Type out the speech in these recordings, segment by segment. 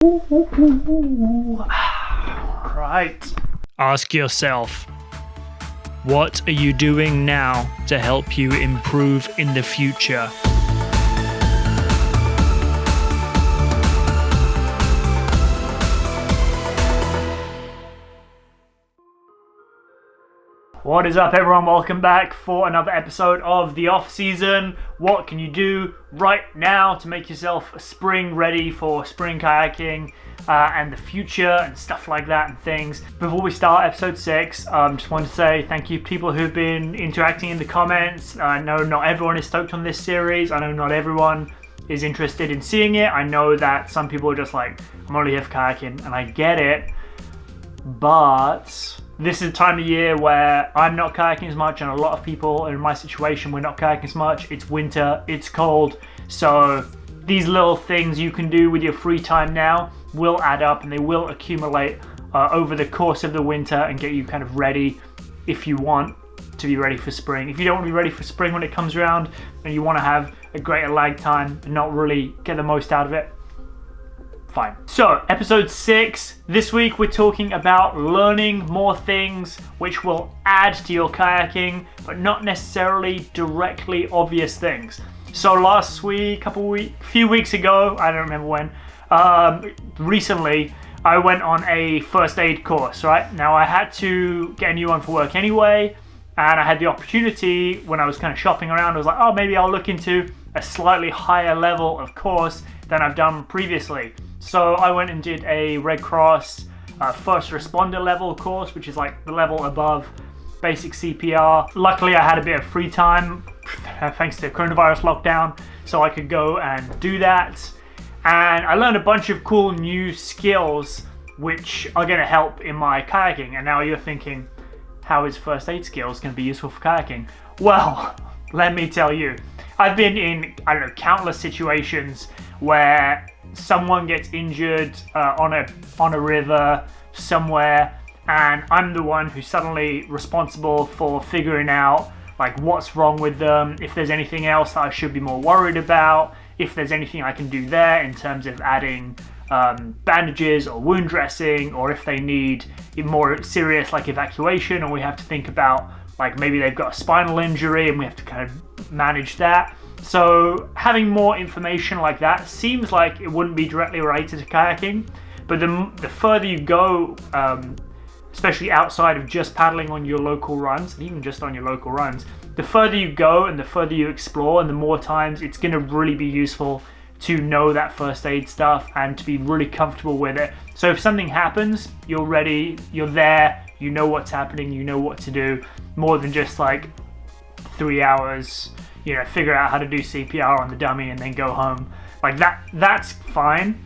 Right. Ask yourself, what are you doing now to help you improve in the future? What is up, everyone? Welcome back for another episode of the off season. What can you do right now to make yourself spring ready for spring kayaking and the future and stuff like that and things? Before we start episode 6, just want to say thank you to people who've been interacting in the comments. I know not everyone is stoked on this series. I know not everyone is interested in seeing it. I know that some people are just like, I'm only here for kayaking, and I get it, but this is a time of year where I'm not kayaking as much, and a lot of people in my situation, we're not kayaking as much. It's winter, it's cold, so these little things you can do with your free time now will add up, and they will accumulate over the course of the winter and get you kind of ready if you want to be ready for spring. If you don't want to be ready for spring when it comes around and you want to have a greater lag time and not really get the most out of it, fine. So, episode 6. This week we're talking about learning more things which will add to your kayaking, but not necessarily directly obvious things. So last week, few weeks ago, I don't remember when, recently, I went on a first aid course, right? Now I had to get a new one for work anyway, and I had the opportunity when I was kind of shopping around. I was like, oh, maybe I'll look into a slightly higher level of course than I've done previously. So I went and did a Red Cross first responder level course, which is like the level above basic CPR. Luckily, I had a bit of free time thanks to the coronavirus lockdown, so I could go and do that. And I learned a bunch of cool new skills which are going to help in my kayaking. And now you're thinking, how is first aid skills going to be useful for kayaking? Well, let me tell you. I've been in, countless situations where someone gets injured on a river somewhere, and I'm the one who's suddenly responsible for figuring out like what's wrong with them, if there's anything else that I should be more worried about, if there's anything I can do there in terms of adding bandages or wound dressing, or if they need more serious like evacuation, or we have to think about like maybe they've got a spinal injury and we have to kind of manage that. So having more information like that seems like it wouldn't be directly related to kayaking, but the further you go, especially outside of just paddling on your local runs, and even just on your local runs, the further you go and the further you explore and the more times, it's going to really be useful to know that first aid stuff and to be really comfortable with it. So if something happens, you're ready, you're there, you know what's happening, you know what to do, more than just like 3 hours, figure out how to do CPR on the dummy and then go home. Like that's fine.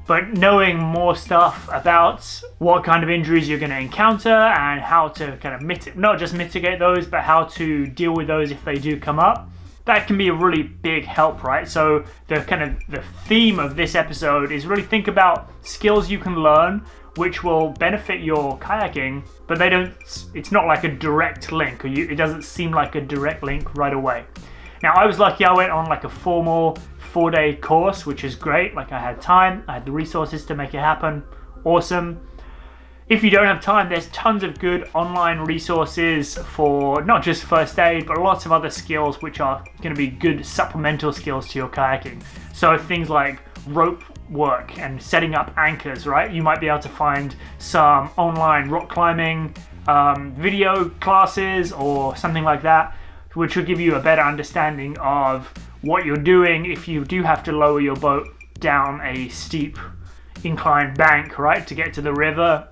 But knowing more stuff about what kind of injuries you're going to encounter and how to kind of not just mitigate those, but how to deal with those if they do come up, that can be a really big help, right? So the theme of this episode is really think about skills you can learn which will benefit your kayaking, but it's not like a direct link, or it doesn't seem like a direct link right away. Now, I was lucky. I went on like a formal 4-day course, which is great. Like, I had time, I had the resources to make it happen. Awesome. If you don't have time, there's tons of good online resources for not just first aid, but lots of other skills which are going to be good supplemental skills to your kayaking. So things like rope work and setting up anchors, right? You might be able to find some online rock climbing video classes or something like that, which will give you a better understanding of what you're doing if you do have to lower your boat down a steep inclined bank, right, to get to the river.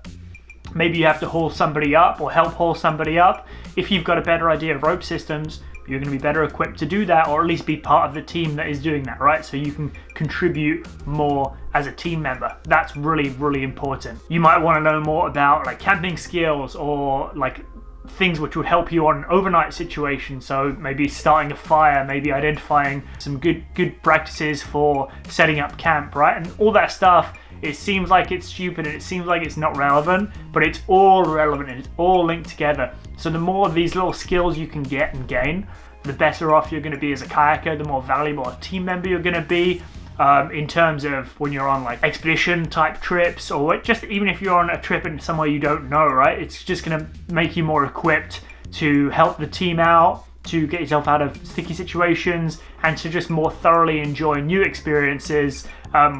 Maybe you have to haul somebody up or help haul somebody up. If you've got a better idea of rope systems, you're going to be better equipped to do that, or at least be part of the team that is doing that, right? So you can contribute more as a team member. That's really, really important. You might want to know more about like camping skills or like things which would help you on an overnight situation. So maybe starting a fire, maybe identifying some good practices for setting up camp, right? And all that stuff, it seems like it's stupid and it seems like it's not relevant, but it's all relevant and it's all linked together. So the more of these little skills you can get and gain, the better off you're going to be as a kayaker, the more valuable a team member you're going to be, in terms of when you're on like expedition type trips, or just even if you're on a trip in somewhere you don't know, right? It's just going to make you more equipped to help the team out, to get yourself out of sticky situations, and to just more thoroughly enjoy new experiences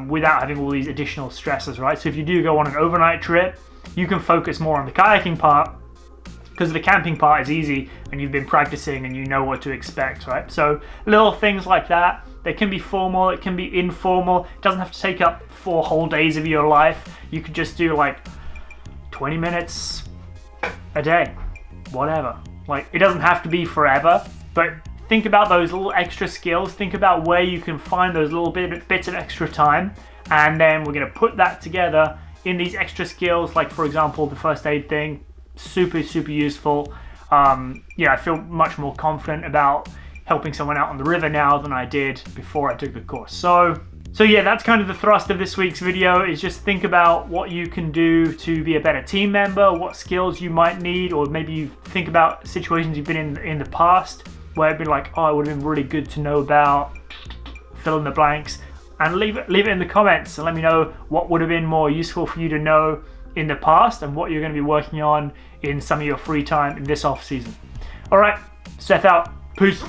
without having all these additional stresses, right? So if you do go on an overnight trip, you can focus more on the kayaking part, because the camping part is easy and you've been practicing and you know what to expect, right? So little things like that, they can be formal, it can be informal. It doesn't have to take up 4 whole days of your life. You could just do like 20 minutes a day, whatever. Like, it doesn't have to be forever, but think about those little extra skills. Think about where you can find those little bits of extra time, and then we're gonna put that together in these extra skills, like for example, the first aid thing. Super useful. Yeah, I feel much more confident about helping someone out on the river now than I did before I took the course. So yeah, that's kind of the thrust of this week's video, is just think about what you can do to be a better team member, what skills you might need, or maybe you think about situations you've been in the past where it'd be like, oh, it would have been really good to know about, fill in the blanks, and leave it in the comments and let me know what would have been more useful for you to know in the past and what you're going to be working on in some of your free time in this off season. All right, Seth out. Peace.